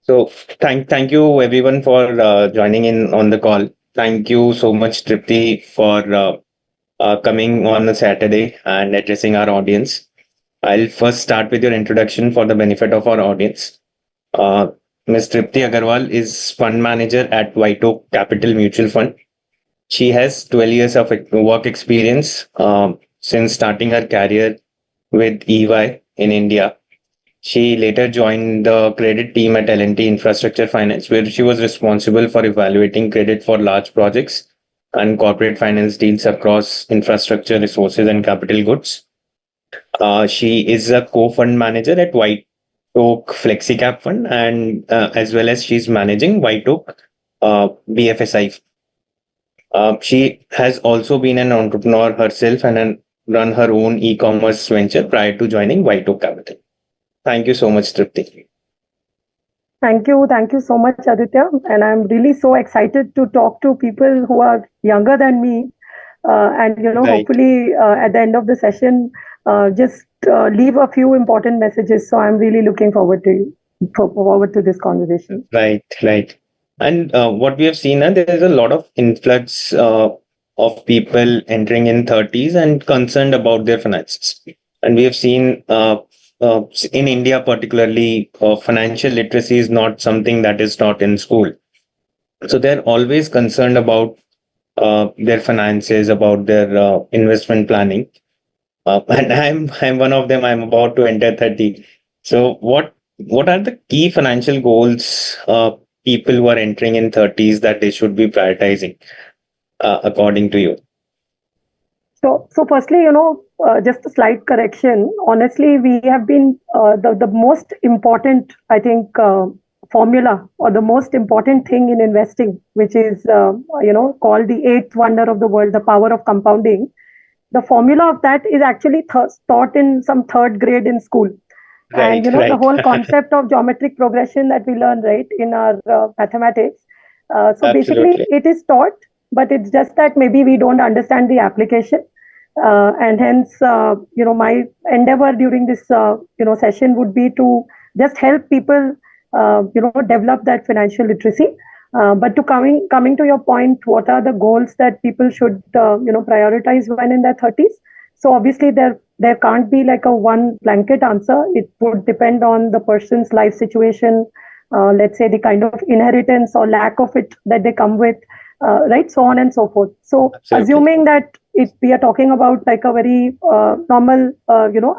So thank you everyone for joining in on the call. Thank you so much, Tripti, for coming on a Saturday and addressing our audience. I'll first start with your introduction for the benefit of our audience. Uh, Ms. Tripti Agarwal is fund manager at White Oak Capital Mutual Fund. She has 12 years of work experience since starting her career with EY in India. She later joined the credit team at L&T Infrastructure Finance, where she was responsible for evaluating credit for large projects and corporate finance deals across infrastructure, resources, and capital goods. She is a co-fund manager at White Oak FlexiCap Fund, and as well as she's managing White Oak BFSI. She has also been an entrepreneur herself and run her own e-commerce venture prior to joining White Oak Capital. Thank you so much, Tripti. Thank you so much, Aditya. And I'm really so excited to talk to people who are younger than me. Right. Hopefully at the end of the session, just leave a few important messages. So I'm really looking forward to this conversation. Right. And what we have seen, there is a lot of influx of people entering in 30s and concerned about their finances. And we have seen in India, particularly, financial literacy is not something that is taught in school. So they're always concerned about their finances, about their investment planning. And I'm one of them. I'm about to enter 30. So what are the key financial goals people who are entering in 30s that they should be prioritizing according to you? So firstly, just a slight correction. Honestly, we have been the most important, I think, formula or the most important thing in investing, which is called the eighth wonder of the world, the power of compounding. The formula of that is actually taught in some third grade in school. Right, And the right. whole concept of geometric progression that we learn, right, in our mathematics. So basically, Absolutely. it is taught, but it's just that maybe we don't understand the application. And hence, my endeavor during this, session would be to just help people, develop that financial literacy. But to coming to your point, what are the goals that people should, prioritize when in their 30s? So obviously, there can't be like a one blanket answer. It would depend on the person's life situation, let's say the kind of inheritance or lack of it that they come with, right, so on and so forth. So Absolutely. assuming that if we are talking about like a very normal,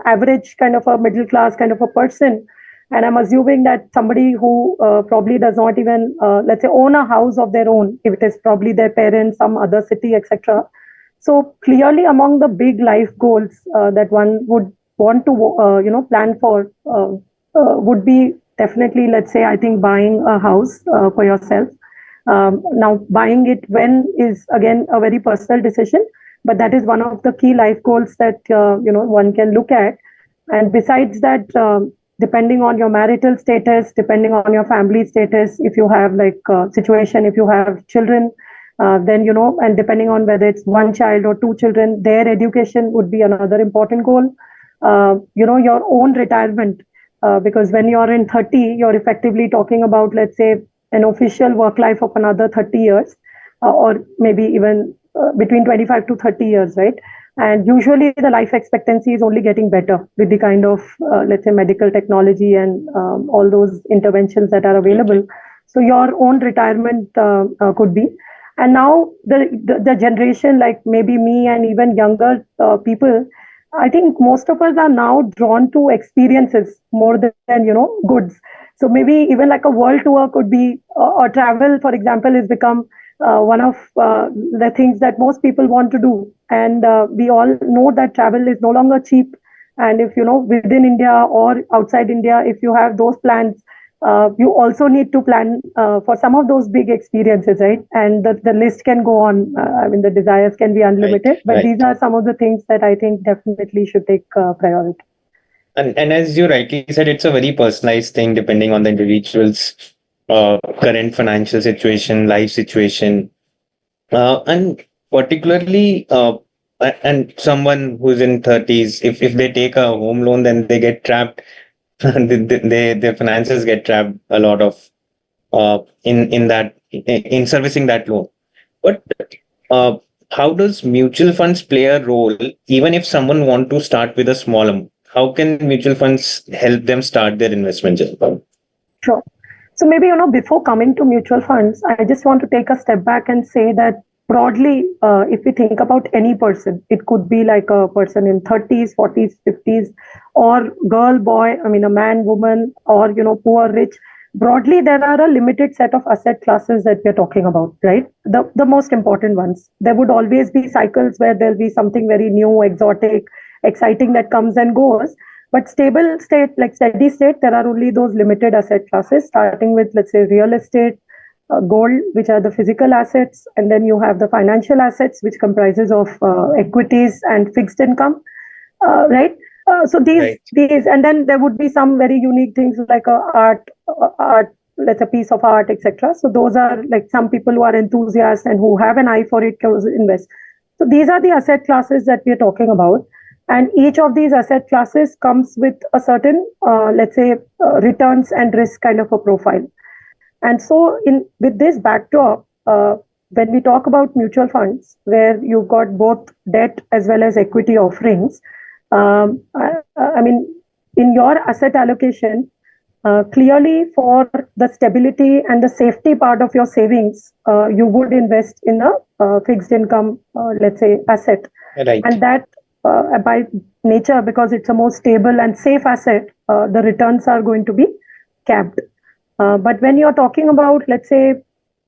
average kind of a middle class kind of a person, and I'm assuming that somebody who probably does not even, let's say, own a house of their own, if it is probably their parents, some other city, etc. So clearly, among the big life goals that one would want to, plan for, would be definitely, let's say, I think buying a house for yourself. Now, buying it when is again a very personal decision, but that is one of the key life goals that one can look at. And besides that, depending on your marital status, depending on your family status, if you have like situation, if you have children, then and depending on whether it's one child or two children, their education would be another important goal. Your own retirement, because when you're in 30, you're effectively talking about, let's say, an official work life of another 30 years, or maybe even between 25 to 30 years, right? And usually the life expectancy is only getting better with the kind of, let's say, medical technology and all those interventions that are available. So your own retirement could be. And now the generation, like maybe me and even younger people, I think most of us are now drawn to experiences more than, goods. So maybe even like a world tour could be, or travel, for example, has become one of the things that most people want to do. And we all know that travel is no longer cheap. And if, within India or outside India, if you have those plans, you also need to plan for some of those big experiences, right? And the list can go on. I mean, the desires can be unlimited, but these are some of the things that I think definitely should take priority. And as you rightly said, it's a very personalized thing depending on the individual's current financial situation, life situation, and particularly and someone who's in 30s, if they take a home loan, then they get trapped. Their finances get trapped a lot of in servicing that loan. But uh, how does mutual funds play a role, even if someone want to start with a small amount? How can mutual funds help them start their investment journey? Sure. So maybe, before coming to mutual funds, I just want to take a step back and say that broadly, if we think about any person, it could be like a person in 30s, 40s, 50s, or girl, boy, I mean, a man, woman, or, poor, rich. Broadly, there are a limited set of asset classes that we're talking about, right? The most important ones. There would always be cycles where there'll be something very new, exotic, exciting that comes and goes. But stable state, like steady state, there are only those limited asset classes, starting with, let's say, real estate, gold, which are the physical assets, and then you have the financial assets, which comprises of equities and fixed income, right? So Right. these, and then there would be some very unique things like art, let's a piece of art, etc. So those are like some people who are enthusiasts and who have an eye for it can invest. So these are the asset classes that we are talking about. And each of these asset classes comes with a certain, let's say, returns and risk kind of a profile. And so, in with this backdrop, when we talk about mutual funds, where you've got both debt as well as equity offerings, I mean, in your asset allocation, clearly for the stability and the safety part of your savings, you would invest in a fixed income, let's say, asset. Right. And that by nature, because it's a more stable and safe asset, the returns are going to be capped. But when you're talking about, let's say,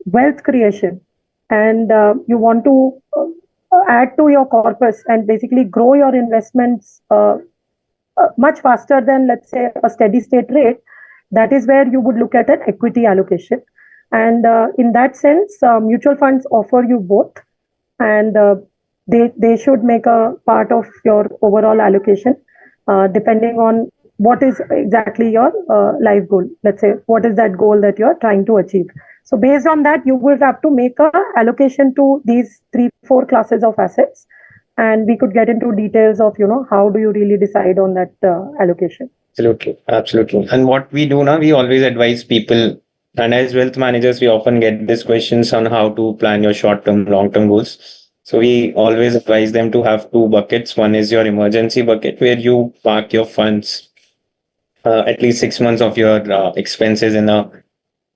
wealth creation, and you want to add to your corpus and basically grow your investments much faster than, let's say, a steady state rate, that is where you would look at an equity allocation. And in that sense, mutual funds offer you both, and they should make a part of your overall allocation, depending on what is exactly your life goal. Let's say, what is that goal that you're trying to achieve? So based on that, you will have to make a allocation to these 3-4 classes of assets, and we could get into details of how do you really decide on that allocation. Absolutely. Absolutely. And what we do now, we always advise people, and as wealth managers, we often get these questions on how to plan your short term, long term goals. So we always advise them to have two buckets. One is your emergency bucket, where you park your funds, at least 6 months of your expenses in a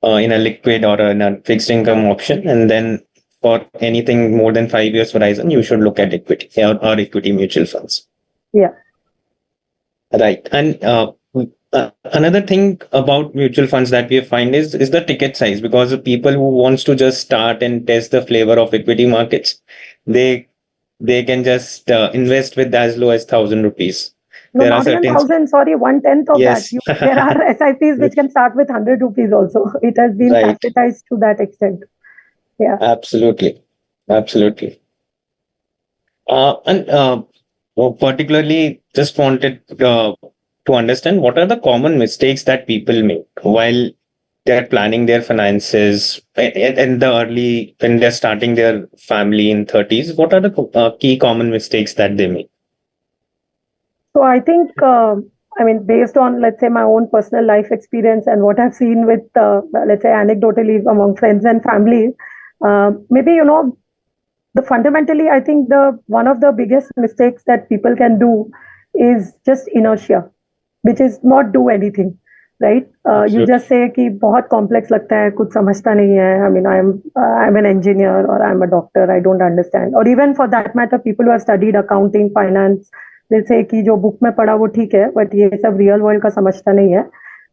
liquid or in a fixed income option, and then for anything more than 5 years horizon, you should look at equity or equity mutual funds. Yeah. Right. And another thing about mutual funds that we find is the ticket size, because the people who wants to just start and test the flavor of equity markets, they they can just invest with as low as 1,000 rupees. No, There are not even certain 1,000, sorry, 1/10 of that. yes, There are SIPs which can start with 100 rupees also. It has been right, factorized to that extent. Yeah. absolutely, absolutely. And particularly, just wanted to understand what are the common mistakes that people make while they're planning their finances in the early when they're starting their family in 30s. What are the key common mistakes that they make? So I think, I mean, based on, let's say, my own personal life experience and what I've seen with, let's say, anecdotally among friends and family, maybe, the fundamentally, I think the one of the biggest mistakes that people can do is just inertia, which is not do anything, right? You Absolutely. just say कि बहुत complex लगता है, कुछ समझता नहीं है. I mean, I'm an engineer or I'm a doctor. I don't understand. Or even for that matter, people who have studied accounting, finance, they say कि जो book में पढ़ा वो ठीक है, but ये सब real world का समझता नहीं है.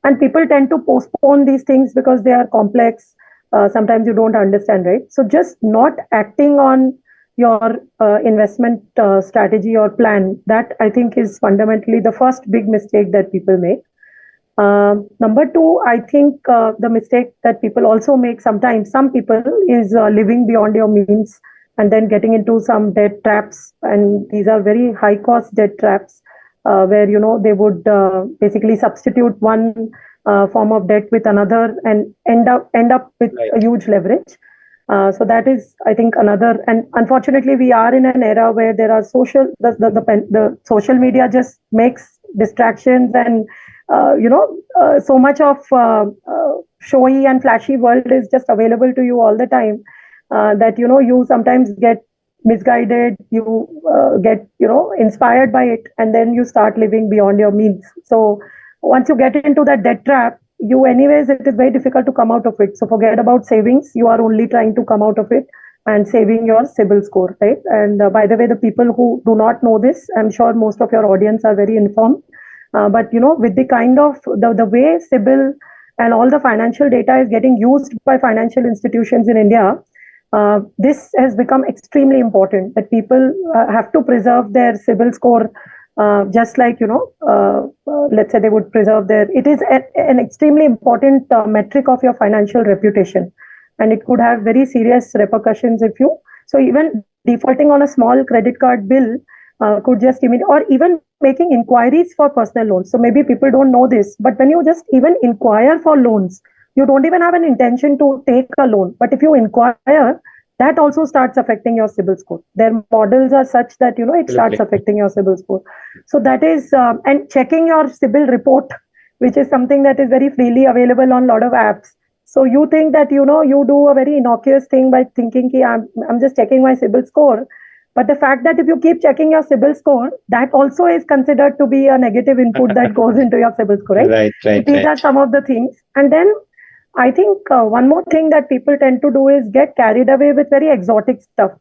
And people tend to postpone these things because they are complex. Sometimes you don't understand, right? So just not acting on your investment strategy or plan, that I think is fundamentally the first big mistake that people make. Number two, I think the mistake that people also make sometimes, some people, is living beyond your means and then getting into some debt traps. And these are very high cost debt traps where, they would basically substitute one form of debt with another and end up with Right. a huge leverage. So that is, I think, another. And unfortunately, we are in an era where there are the social media just makes distractions and so much of showy and flashy world is just available to you all the time, that you sometimes get misguided, you get inspired by it, and then you start living beyond your means. So once you get into that debt trap, you anyways, it is very difficult to come out of it. So forget about savings, you are only trying to come out of it and saving your CIBIL score, right? And by the way, the people who do not know this, I'm sure most of your audience are very informed, but with the kind of the way CIBIL and all the financial data is getting used by financial institutions in India, this has become extremely important, that people have to preserve their CIBIL score, just like let's say they would preserve their. It is an extremely important metric of your financial reputation, and it could have very serious repercussions if you. So even defaulting on a small credit card bill could just or even making inquiries for personal loans. So maybe people don't know this, but when you just even inquire for loans, you don't even have an intention to take a loan. But if you inquire, that also starts affecting your CIBIL score. Their models are such that it starts affecting your CIBIL score. So that is and checking your CIBIL report, which is something that is very freely available on a lot of apps. So you think that you do a very innocuous thing by thinking ki I'm just checking my CIBIL score. But the fact that if you keep checking your CIBIL score, that also is considered to be a negative input that goes into your CIBIL score, right? Right. These are some of the things. And then I think one more thing that people tend to do is get carried away with very exotic stuff.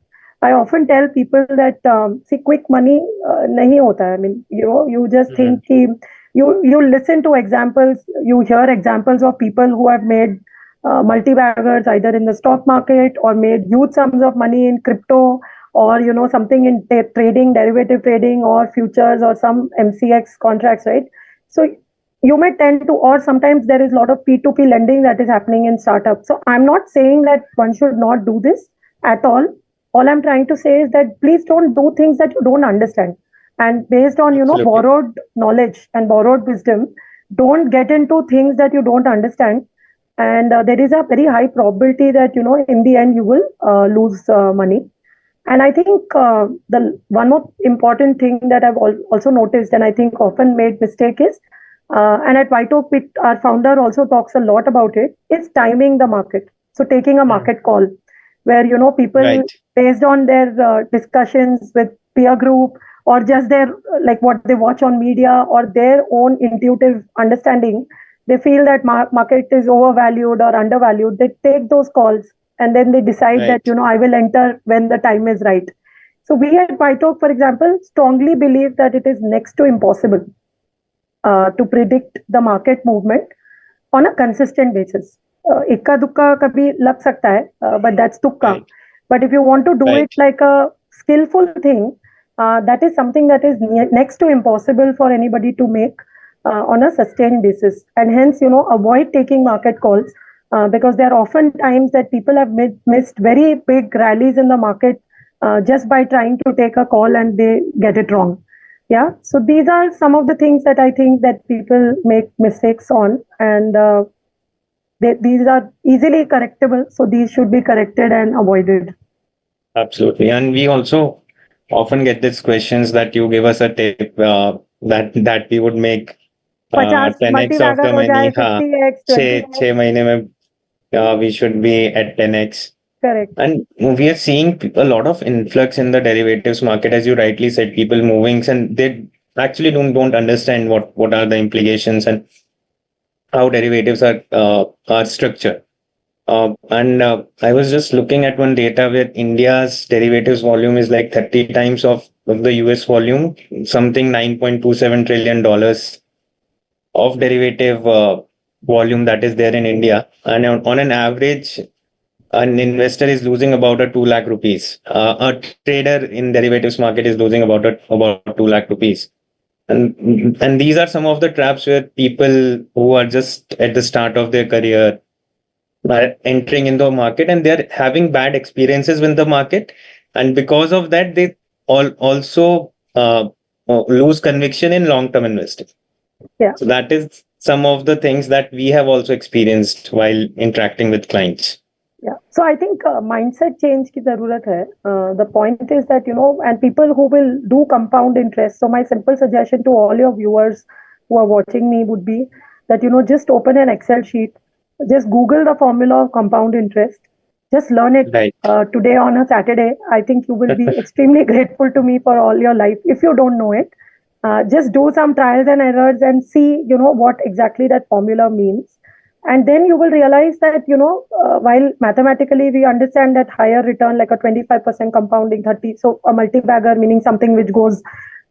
I often tell people that see, quick money nahi hota hai. I mean, you just think ki you listen to examples, you hear examples of people who have made multi-baggers either in the stock market or made huge sums of money in crypto, or something in trading, derivative trading, or futures, or some MCX contracts, right? So you may tend to, or sometimes there is a lot of P2P lending that is happening in startups. So I'm not saying that one should not do this at all. All I'm trying to say is that please don't do things that you don't understand. And based on, borrowed knowledge and borrowed wisdom, don't get into things that you don't understand. And there is a very high probability that, in the end, you will lose money. And I think the one more important thing that I've also noticed, and I think often made mistake is, and at White Oak, our founder also talks a lot about it, is timing the market. So taking a market call, where people based on their discussions with peer group, or just their like what they watch on media, or their own intuitive understanding, they feel that market is overvalued or undervalued. They take those calls, and then they decide that I will enter when the time is right. So we at White Oak, for example, strongly believe that it is next to impossible to predict the market movement on a consistent basis. Ikka dukka kabhi lag sakta hai, but that's tukka. But if you want to do it like a skillful thing, that is something that is next to impossible for anybody to make on a sustained basis. And hence, avoid taking market calls, because there are often times that people have missed very big rallies in the market just by trying to take a call and they get it wrong. Yeah. So these are some of the things that I think that people make mistakes on, and these are easily correctable. So these should be corrected and avoided. Absolutely. And we also often get these questions that you give us a tip that we would make 10x of the money. 50x, 20x. 6 mahine mein, we should be at 10x. Correct. And we are seeing a lot of influx in the derivatives market, as you rightly said, people moving, and they actually don't understand what are the implications and how derivatives are structured. I was just looking at one data where India's derivatives volume is like 30 times of the US volume, something $9.27 trillion of derivative volume that is there in India. And on an average, an investor is losing about a 2 lakh rupees. A trader in derivatives market is losing about 2 lakh rupees. And these are some of the traps where people who are just at the start of their career are entering in the market, and they're having bad experiences with the market. And because of that, they also lose conviction in long-term investing. Yeah. So that is some of the things that we have also experienced while interacting with clients. Yeah. So I think mindset change ki zarurat hai. The point is that, and people who will do compound interest. So my simple suggestion to all your viewers who are watching me would be that, just open an Excel sheet just Google the formula of compound interest. Just learn it Right. today on a Saturday. I think you will be extremely grateful to me for all your life if you don't know it. Just do some trials and errors and see, what exactly that formula means. And then you will realize that, while mathematically we understand that higher return, like a 25% compounding, 30, so a multi-bagger, meaning something which goes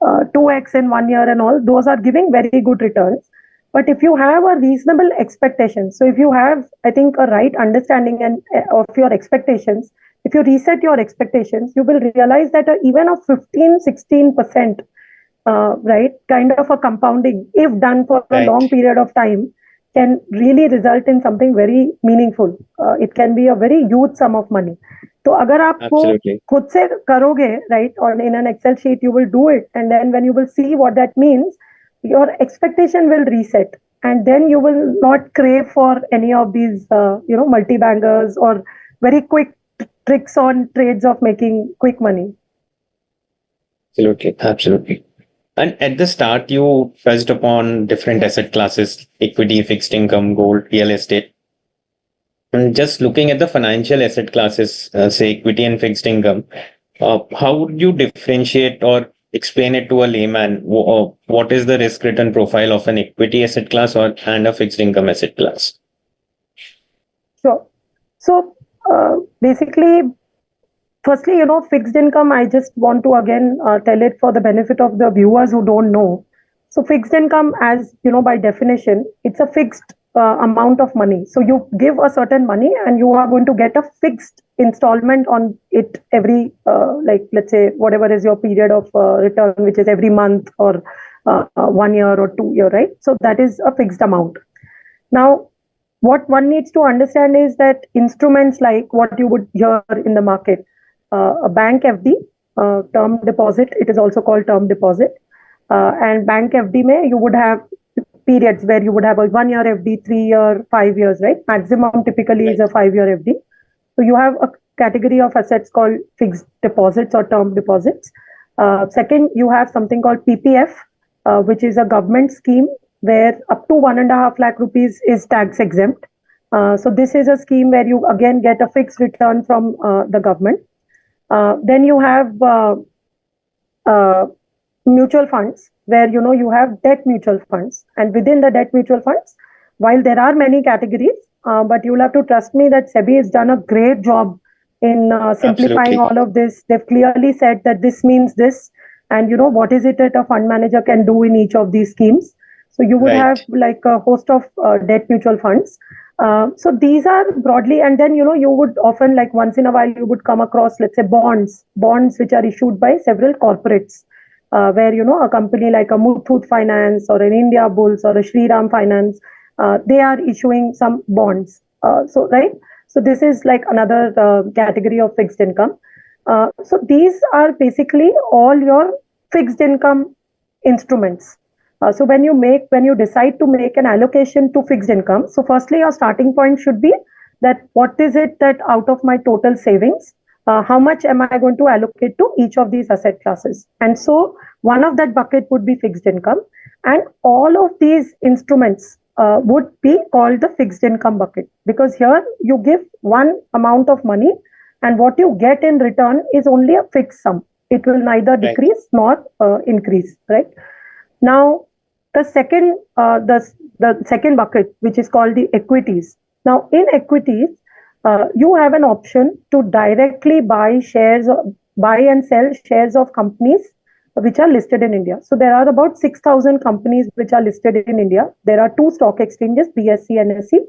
2x in 1 year and all, those are giving very good returns. But if you have a reasonable expectation, so if you have, I think, a right understanding of your expectations, if you reset your expectations, you will realize that even a 15, 16%, right, kind of a compounding, if done for a long Right. period of time, can really result in something very meaningful. It can be a very huge sum of money. तो अगर आप वो Absolutely. खुद से करोगे, right, or in an Excel sheet, you will do it, and then when you will see what that means, your expectation will reset, and then you will not crave for any of these, multi-bankers or very quick tricks on trades of making quick money. Absolutely. Absolutely. And at the start, you touched upon different asset classes: equity, fixed income, gold, real estate. And just looking at the financial asset classes, say equity and fixed income, how would you differentiate or explain it to a layman? What is the risk return profile of an equity asset class or and a fixed income asset class? Sure. So basically, firstly, fixed income, I just want to again tell it for the benefit of the viewers who don't know. So fixed income, as by definition, it's a fixed amount of money. So you give a certain money and you are going to get a fixed installment on it every, like, let's say, whatever is your period of return, which is every month or 1 year or 2 year, right? So that is a fixed amount. Now, what one needs to understand is that instruments like what you would hear in the market, a bank FD, term deposit, it is also called term deposit. And bank FD may you would have periods where you would have a 1 year FD, 3 year, 5 years, right? Maximum typically is a 5 year FD. So you have a category of assets called fixed deposits or term deposits. Second, you have something called PPF, which is a government scheme where up to 1.5 lakh rupees is tax exempt. So this is a scheme where you again get a fixed return from the government. Then you have mutual funds where you have debt mutual funds, and within the debt mutual funds, while there are many categories, but you'll have to trust me that SEBI has done a great job in simplifying Absolutely. all of this. They've clearly said that this means this, and what is it that a fund manager can do in each of these schemes. So you would have Right. like a host of debt mutual funds. So these are broadly, and then you would often, like, once in a while you would come across, let's say, bonds which are issued by several corporates, where a company like a Muthoot Finance or an India Bulls or a Shriram Finance, they are issuing some bonds. So right, so this is like another category of fixed income. So these are basically all your fixed income instruments. So when you decide to make an allocation to fixed income, so firstly your starting point should be that what is it that out of my total savings, how much am I going to allocate to each of these asset classes? And so one of that bucket would be fixed income, and all of these instruments would be called the fixed income bucket, because here you give one amount of money and what you get in return is only a fixed sum. It will neither Right. decrease nor increase, right? Now, the second bucket, which is called the equities. Now, in equities, you have an option to directly buy and sell shares of companies which are listed in India. So there are about 6,000 companies which are listed in India. There are 2 stock exchanges, BSE and NSE.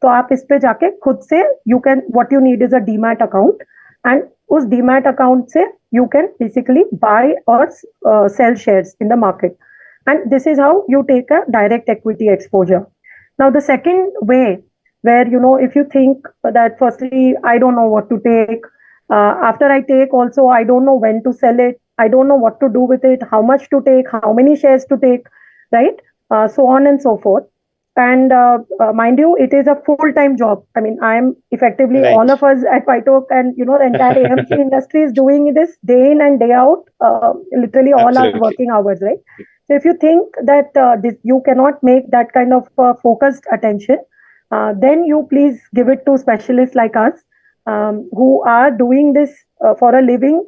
तो आप इस पे जाके खुद से what you need is a demat account, and उस demat account से you can basically buy or sell shares in the market. And this is how you take a direct equity exposure. Now, the second way, where, if you think that firstly, I don't know what to take, after I take also, I don't know when to sell it, I don't know what to do with it, how much to take, how many shares to take, right? So on and so forth. And mind you, it is a full-time job. I mean, I'm effectively, Right. all of us at Whiteoak and, the entire AMC industry is doing this day in and day out, literally all our Absolutely. working hours, right? So if you think that you cannot make that kind of focused attention, then you please give it to specialists like us, who are doing this for a living,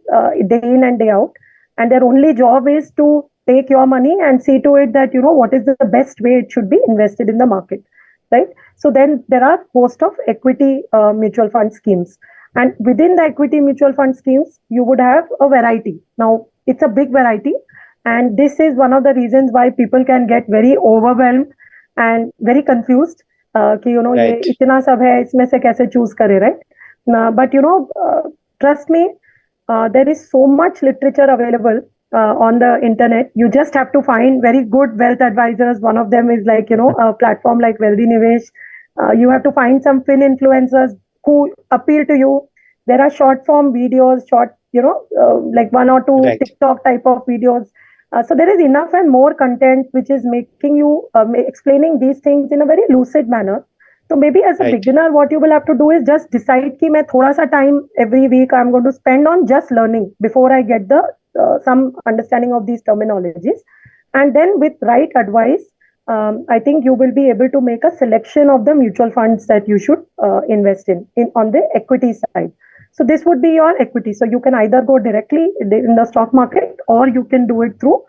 day in and day out, and their only job is to take your money and see to it that what is the best way it should be invested in the market, right? So then there are host of equity mutual fund schemes, and within the equity mutual fund schemes you would have a variety. Now it's a big variety, and this is one of the reasons why people can get very overwhelmed and very confused, कि ये Right. इतना सब है, इसमें से कैसे choose करे, right? But trust me, there is so much literature available on the internet. You just have to find very good wealth advisors. One of them is like a platform like Wealthy Nivesh. You have to find some fin influencers who appeal to you. There are short form videos, like 1 or 2 Right. TikTok type of videos. So there is enough and more content which is making you explaining these things in a very lucid manner. So maybe as a Right. beginner, what you will have to do is just decide कि मैं थोड़ा सा time every week I'm going to spend on just learning before I get the some understanding of these terminologies, and then with right advice, I think you will be able to make a selection of the mutual funds that you should invest in on the equity side. So this would be your equity. So you can either go directly in the stock market, or you can do it through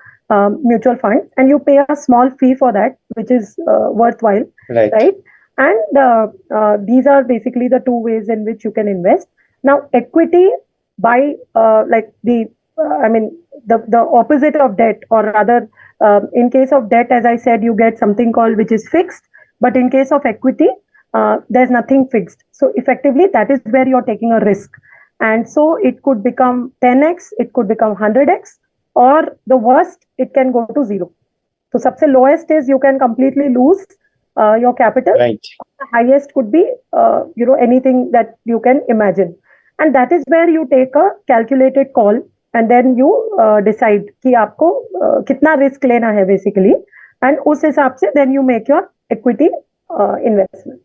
mutual funds, and you pay a small fee for that, which is worthwhile, Right. right? And these are basically the two ways in which you can invest. Now, equity by like the opposite of debt, or rather, in case of debt, as I said, you get something called which is fixed, but in case of equity, there's nothing fixed. So effectively, that is where you're taking a risk, and so it could become 10x, it could become 100x, or the worst, it can go to zero. So, सबसे lowest is you can completely lose your capital. Right. The highest could be anything that you can imagine, and that is where you take a calculated call, and then you decide कि आपको कितना risk लेना है basically, and उस हिसाब से then you make your equity investment.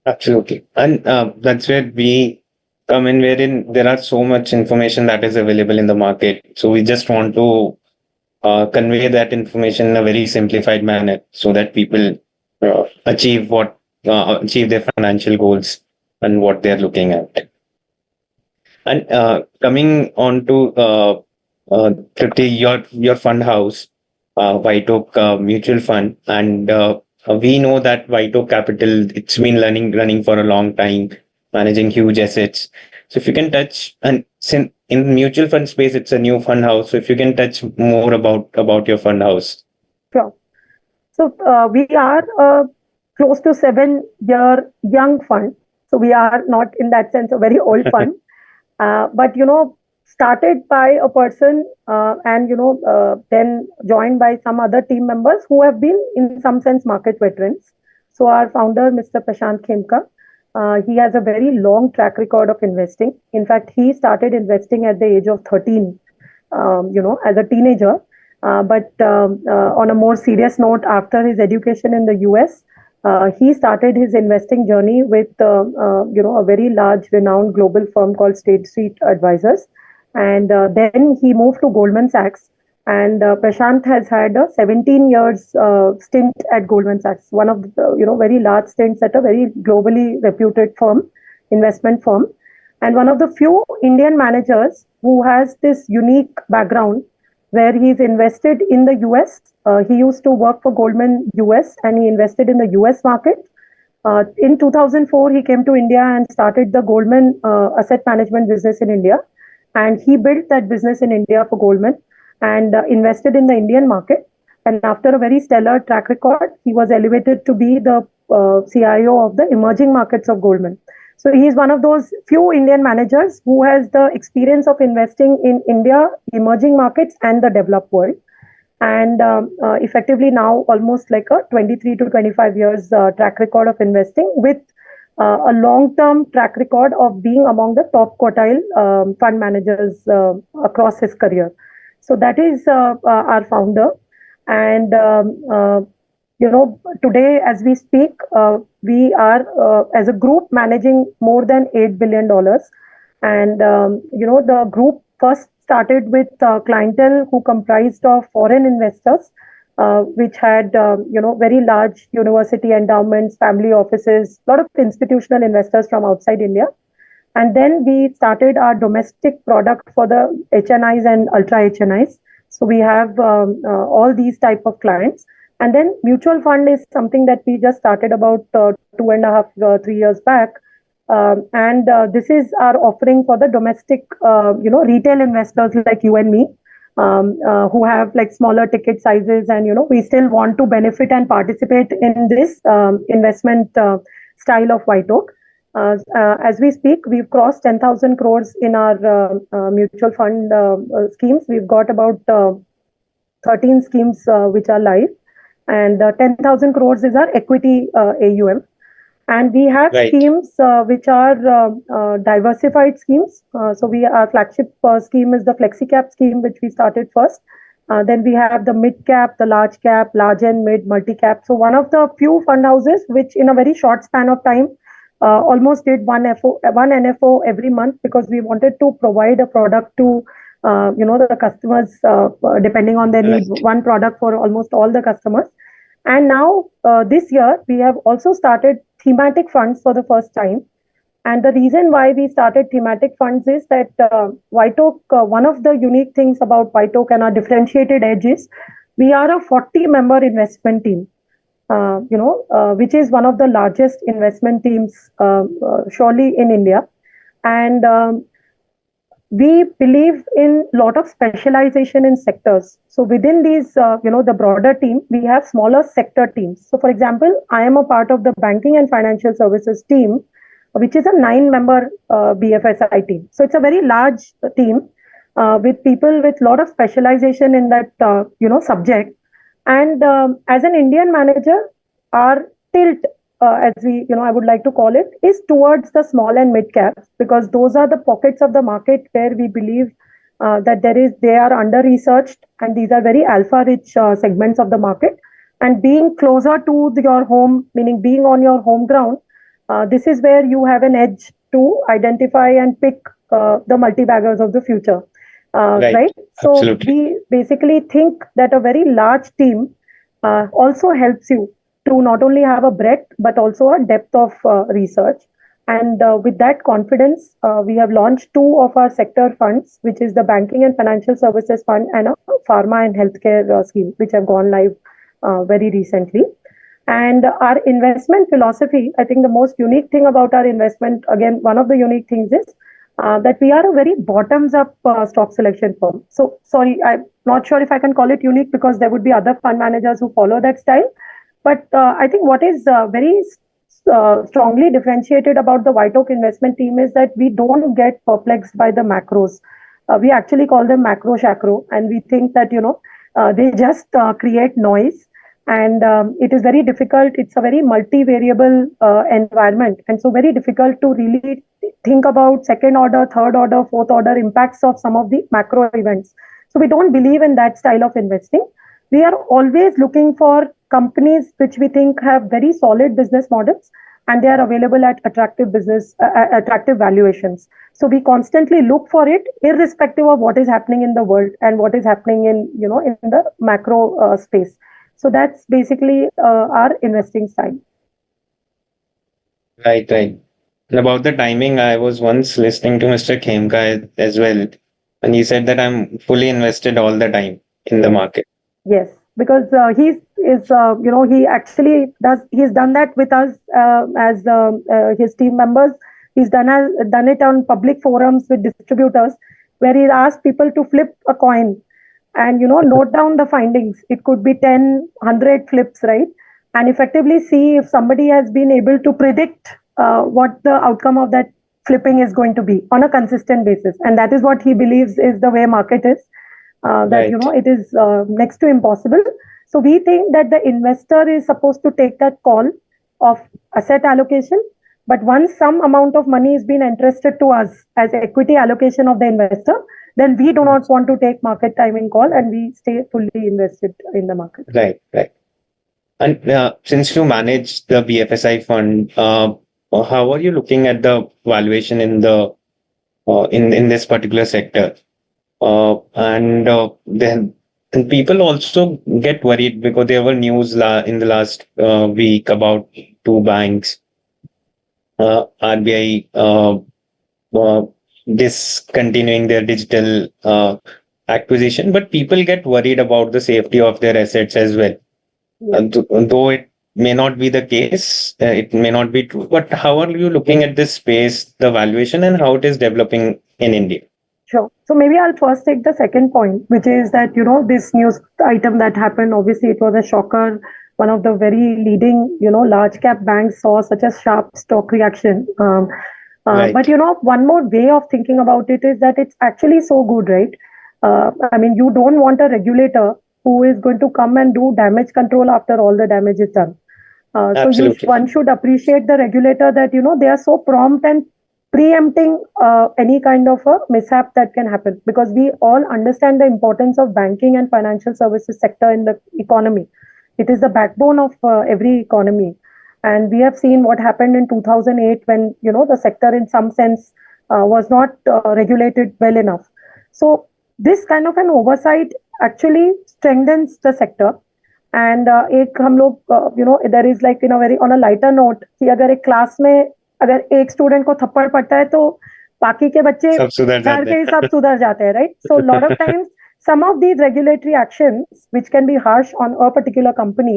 Absolutely. And that's where we come in, wherein there are so much information that is available in the market. So we just want to convey that information in a very simplified manner so that people achieve their financial goals and what they're looking at. And coming on to Tripti, your fund house, White Oak Mutual Fund, and we know that White Oak Capital, it's been running for a long time, managing huge assets. So if you can touch, and since in mutual fund space, it's a new fund house. So if you can touch more about your fund house. Sure. So we are a close to 7-year young fund. So we are not in that sense a very old fund, but started by a person, and then joined by some other team members who have been in some sense market veterans. So our founder, Mr. Prashant Khemka, he has a very long track record of investing. In fact, he started investing at the age of 13, as a teenager. But on a more serious note, after his education in the US, he started his investing journey with a very large, renowned global firm called State Street Advisors, and then he moved to Goldman Sachs. And Prashant has had a 17 years stint at Goldman Sachs, one of the very large stints at a very globally reputed firm, investment firm, and one of the few Indian managers who has this unique background where he's invested in the US. He used to work for Goldman US, and he invested in the US market. In 2004, he came to India and started the Goldman asset management business in India. And he built that business in India for Goldman and invested in the Indian market. And after a very stellar track record, he was elevated to be the CIO of the emerging markets of Goldman. So he is one of those few Indian managers who has the experience of investing in India, emerging markets, and the developed world. And effectively now almost like a 23 to 25 years track record of investing, with a long-term track record of being among the top quartile fund managers across his career. So that is our founder. And today, as we speak, we are as a group managing more than $8 billion. And, the group first started with clientele who comprised of foreign investors. which had very large university endowments, family offices, a lot of institutional investors from outside India. And then we started our domestic product for the HNIs and ultra HNIs. So we have all these type of clients. And then mutual fund is something that we just started about 2.5, 3 years back. And this is our offering for the domestic, retail investors like you and me, who have like smaller ticket sizes, and we still want to benefit and participate in this investment style of White Oak. As we speak, we've crossed 10,000 crores in our mutual fund schemes. We've got about 13 schemes which are live, and 10,000 crores is our equity AUM. And we have Right. schemes which are diversified schemes. So our flagship scheme is the Flexi Cap scheme, which we started first. Then we have the mid cap, the large cap, large and mid, multi cap. So one of the few fund houses which, in a very short span of time, almost did one NFO every month, because we wanted to provide a product to the customers depending on their needs. Right. One product for almost all the customers. And now this year we have also started thematic funds for the first time. And the reason why we started thematic funds is that White Oak, one of the unique things about White Oak and our differentiated edge is we are a 40-member investment team, which is one of the largest investment teams surely in India. And we believe in a lot of specialization in sectors. So within these, the broader team, we have smaller sector teams. So for example, I am a part of the banking and financial services team, which is a 9-member BFSI team. So it's a very large team with people with a lot of specialization in that, subject. And as an Indian manager, our tilt, as I would like to call it, is towards the small and mid caps, because those are the pockets of the market where we believe that they are under researched, and these are very alpha rich segments of the market. And being closer to your home, meaning being on your home ground, this is where you have an edge to identify and pick the multi-baggers of the future. Right. So Absolutely. we basically think that a very large team also helps you to not only have a breadth but also a depth of research. And with that confidence, we have launched 2 of our sector funds, which is the Banking and Financial Services Fund and a Pharma and Healthcare scheme, which have gone live very recently. And our investment philosophy, I think the most unique thing about our investment, again, one of the unique things is that we are a very bottoms-up stock selection firm. So, sorry, I'm not sure if I can call it unique, because there would be other fund managers who follow that style. But I think what is very strongly differentiated about the White Oak investment team is that we don't get perplexed by the macros. We actually call them macro shacro, and we think that they just create noise. And it is very difficult. It's a very multivariable environment, and so very difficult to really think about second order, third order, fourth order impacts of some of the macro events. So we don't believe in that style of investing. We are always looking for companies which we think have very solid business models, and they are available at attractive valuations. So we constantly look for it, irrespective of what is happening in the world and what is happening in the macro space. So that's basically our investing style. Right. And about the timing, I was once listening to Mr. Khemka as well, and he said that I'm fully invested all the time in the market. Yes, because he actually he's done that with us as his team members. He's done it on public forums with distributors, where he asked people to flip a coin and note down the findings. It could be 10, 100 flips, right? And effectively see if somebody has been able to predict what the outcome of that flipping is going to be on a consistent basis. And that is what he believes is the way market is. That Right. it is next to impossible. So we think that the investor is supposed to take that call of asset allocation, but once some amount of money is being entrusted to us as equity allocation of the investor, then we do not want to take market timing call, and we stay fully invested in the market. Right. And since you manage the BFSI fund, how are you looking at the valuation in the in this particular sector? And then And people also get worried because there were news in the last week about two banks, RBI uh, discontinuing their digital acquisition, but people get worried about the safety of their assets as well. Yeah. Though it may not be the case, it may not be true. But how are you looking at this space, the valuation, and how it is developing in India? Sure. So maybe I'll first take the second point, which is that, this news item that happened, obviously it was a shocker. One of the very leading, large cap banks saw such a sharp stock reaction. But, Right. one more way of thinking about it is that it's actually so good, right? I mean, you don't want a regulator who is going to come and do damage control after all the damage is done. So Absolutely. one should appreciate the regulator that, they are so prompt and preempting any kind of a mishap that can happen, because we all understand the importance of banking and financial services sector in the economy. It is the backbone of every economy. And we have seen what happened in 2008 when, the sector in some sense was not regulated well enough. So this kind of an oversight actually strengthens the sector. And एक हम लोग there is like in a very on a lighter note कि अगर एक class में अगर एक student को थप्पड़ पड़ता है तो बाकी के बच्चे सब सुधर घर जाते के ही सब हैं। सुधर जाते हैं, right? So lot of times some of these regulatory actions which can be harsh on a particular company,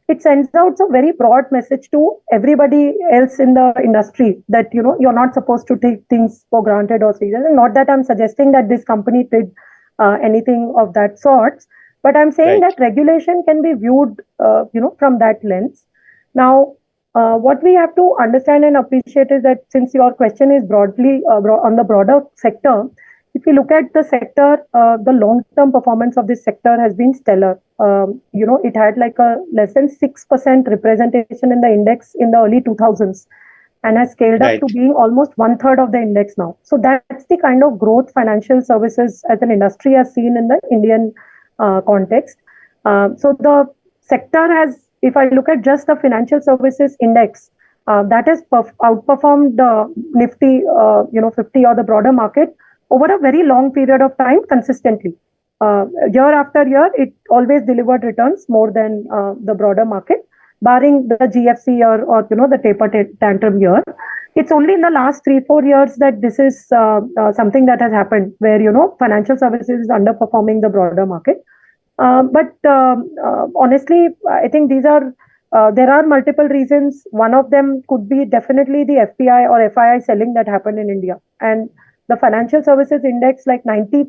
it sends out a very broad message to everybody else in the industry that you're not supposed to take things for granted or serious. And not that I'm suggesting that this company did anything of that sort, but I'm saying Right. that regulation can be viewed from that lens. Now what we have to understand and appreciate is that since your question is broadly on the broader sector, if you look at the sector, the long-term performance of this sector has been stellar. It had like a less than 6% representation in the index in the early 2000s and has scaled up Right. to being almost 1/3 of the index now. So that's the kind of growth financial services as an industry has seen in the Indian context. So the sector has, if I look at just the financial services index, that has outperformed the Nifty, 50 or the broader market over a very long period of time consistently. Year after year, it always delivered returns more than the broader market, barring the GFC or the taper tantrum year. It's only in the last 3-4 years that this is something that has happened where financial services is underperforming the broader market. But honestly, I think there are multiple reasons. One of them could be definitely the FPI or FII selling that happened in India. And the financial services index, like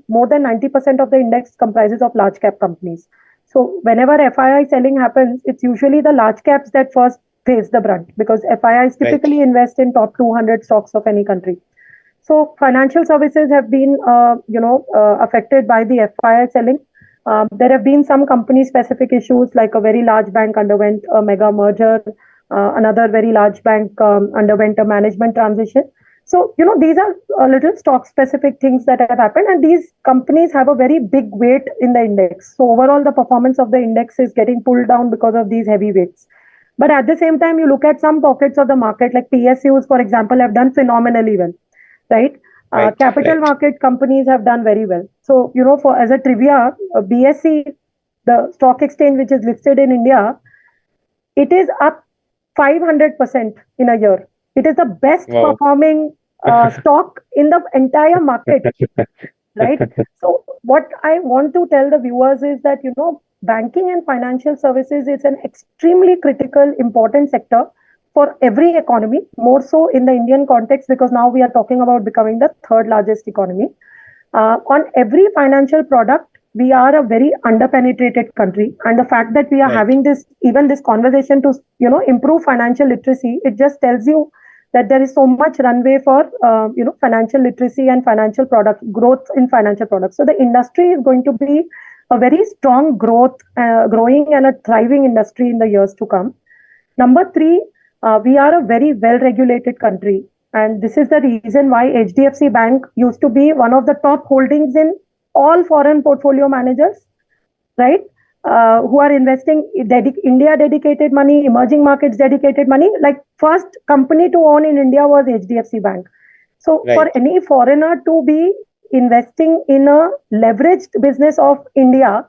more than 90% of the index comprises of large cap companies. So whenever FII selling happens, it's usually the large caps that first face the brunt, because FIIs typically Right. invest in top 200 stocks of any country. So financial services have been, affected by the FII selling. There have been some company-specific issues, like a very large bank underwent a mega merger. Another very large bank underwent a management transition. So, these are little stock-specific things that have happened, and these companies have a very big weight in the index. So overall, the performance of the index is getting pulled down because of these heavy weights. But at the same time, you look at some pockets of the market, like PSUs, for example, have done phenomenally well, right? Right. Capital Right. market companies have done very well. So, for as a trivia, BSE, the stock exchange which is listed in India, it is up 500% in a year. It is the best Wow. performing stock in the entire market, right? So what I want to tell the viewers is that, banking and financial services is an extremely critical, important sector for every economy, more so in the Indian context, because now we are talking about becoming the third largest economy. On every financial product, we are a very underpenetrated country, and the fact that we are Right. having this conversation to improve financial literacy, it just tells you that there is so much runway for financial literacy and financial product growth in financial products. So the industry is going to be a very strong growing and a thriving industry in the years to come. Number three, we are a very well-regulated country. And this is the reason why HDFC Bank used to be one of the top holdings in all foreign portfolio managers, right? Who are investing India dedicated money, emerging markets dedicated money. Like first company to own in India was HDFC Bank. So for Right. any foreigner to be investing in a leveraged business of India,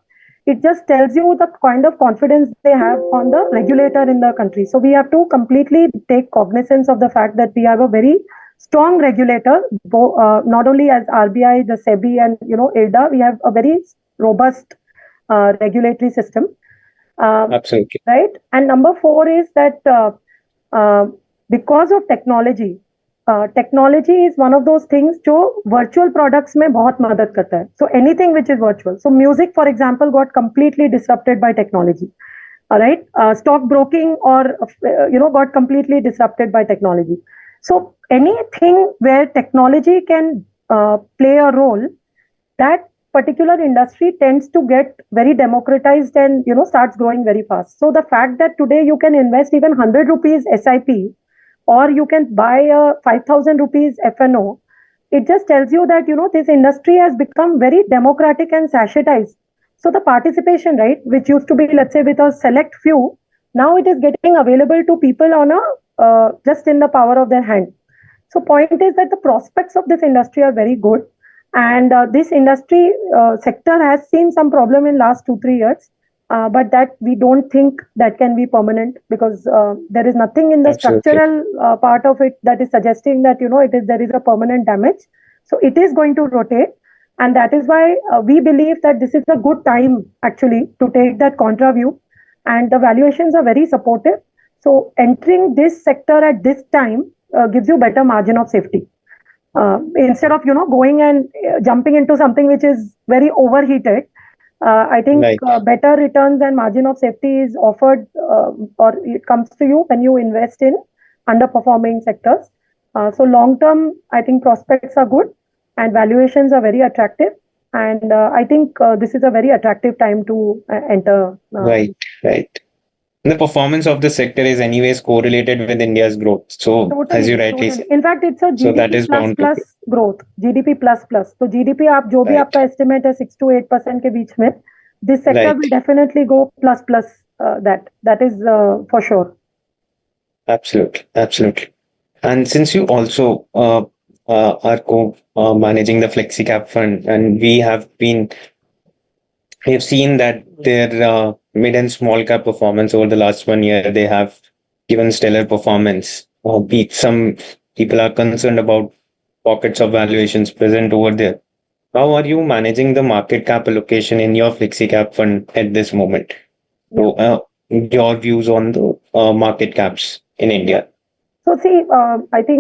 it just tells you the kind of confidence they have on the regulator in the country. So we have to completely take cognizance of the fact that we have a very strong regulator, not only as RBI, the SEBI, and IRDA. We have a very robust regulatory system. Absolutely. Right. And number 4 is that because of technology, technology is one of those things जो virtual products में बहुत मदद करता है. So anything which is virtual. So music, for example, got completely disrupted by technology. All right. Stock broking or got completely disrupted by technology. So anything where technology can play a role, that particular industry tends to get very democratized and starts growing very fast. So the fact that today you can invest even 100 rupees SIP, or you can buy a 5,000 rupees FNO, it just tells you that this industry has become very democratic and sachetized. So the participation, right, which used to be, let's say, with a select few, now it is getting available to people on a just in the power of their hand. So point is that the prospects of this industry are very good. And this industry sector has seen some problem in last 2-3 years, but that we don't think that can be permanent, because there is nothing in the Absolutely. structural part of it that is suggesting that there is a permanent damage. So it is going to rotate, and that is why we believe that this is a good time actually to take that contra view, and the valuations are very supportive. So entering this sector at this time gives you better margin of safety. Instead of going and jumping into something which is very overheated, I think better returns and margin of safety is offered, or it comes to you when you invest in underperforming sectors. So long term, I think prospects are good and valuations are very attractive, and I think this is a very attractive time to enter. Right. The performance of the sector is anyways correlated with India's growth. So as you rightly said, in fact, it's a so that is GDP plus growth, GDP plus. So GDP आप जो भी आपका estimate है 6 to 8% के बीच में, this sector will definitely go plus. That is for sure. Absolutely. And since you also are managing the FlexiCap fund, and we have seen that their mid and small cap performance over the last 1 year, they have given stellar performance. Some people are concerned about pockets of valuations present over there. How are you managing the market cap allocation in your FlexiCap fund at this moment? So, your views on the market caps in India? So see, I think